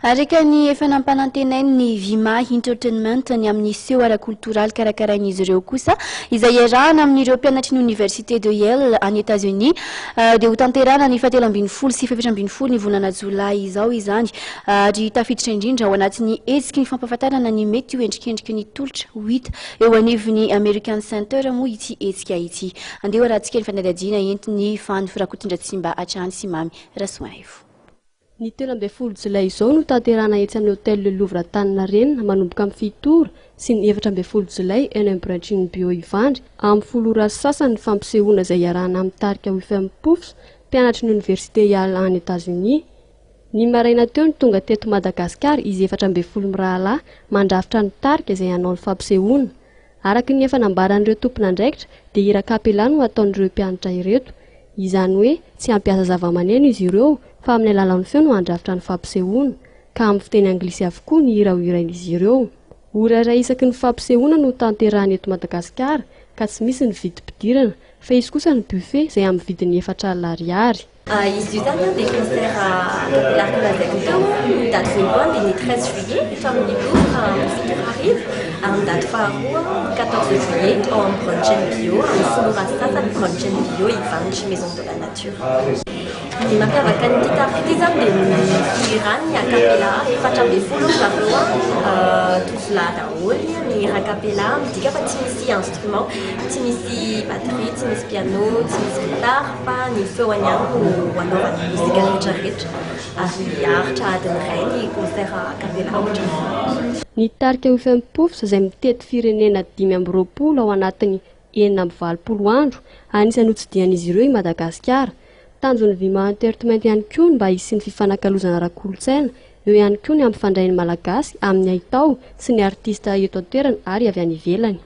Araka ny efa nampanantenainy ny Vima Entertainment ny amin'ny seo ara-kultural karakarain'izy ireo kosa izay iarahana amin'ireo mpianatry ny Université de Yale any États-Unis dia ho tanterana ny 17 sy 18 ny volana Jolay izao izany ary tafiditra indrindra ao anatin'ny hetsiky ny fampahafantarana ny mety ho endrikendriky ny tolotra hita eo anivon'ny American Center moa ity hetsika ity. Andeha rahantsika ny fanadadiana entiny Fany Firakotondratsimba Atrany sy Mamy Rasoaivo. Ny 13 Jolay izao no tanterana etsy amin'ny hôtel Le Louvre Antaninarenina manomboka amin'ny 7 ora sy ny 14 Jolay eny amin'ny Branching Bio Ivandry amin'ny 10 ora sasany fampisehoana izay iarahana amin'ny tarika UFM Pofs mpianatry ny Université Yale any États-Unis. Ny maraina teo ny tonga teto Madagasikara izy 14 mirahalahy mandrafitra ny tarika izay hanao ny fampisehoana. Araka ny efa nambaran'ireo tompon'andraikitra dia hira kapela no ataon'ireo mpianatra ireto. Izany hoe tsy hampiasa zava-maneno izy ireo fa amin'ny alalan'ny feo no handrafitra ny fampisehoana ka amin'ny fiteny anglisy avokoa ny hira hirain'izy ireo. Ora iray isaky ny fampisehoana no tanterahana eto Madagasikara ka tsy misy ny vidim-pidirana fa izy kosa ny buffet izay amin'ny vidiny 4 ariary. Izy io zany dia concert capillaire Clazac ny date voalohany dia ny 13 juillet eto amin'ny Louvre Victor Arrive ary ny date faharoa 14 juillet ao amin'ny Branching Bio amin'ny 10 ora sasany Branching Bio Ivandry Maison de la Nature. Ny mampiavaka ny ity zany dia ny hirany a cappella 14 zareo tovolahy daholo ny hira cappella midika fa tsy misy instrument, tsy misy batterie, tsy misy piano, tsy misy gitara fa ny feony ihany no hanaovana mozika rehetrarehetra ary aritra adiny iray ny concert cappella ohatra. Ny tarika UFM Pofs izay mitety firenena 520 ao anatiny 420 andro anisany hotsidian'izy ireo i Madagasikara. Tanjon'ny Vima Entertainment ihany koa mba hisian'ny fifanakalozana ara-kolontsaina eo ihany koa ny ampifandray ny malagasy amin'ny haitao sy ny artista eto an-toerana ary avy any ivelany.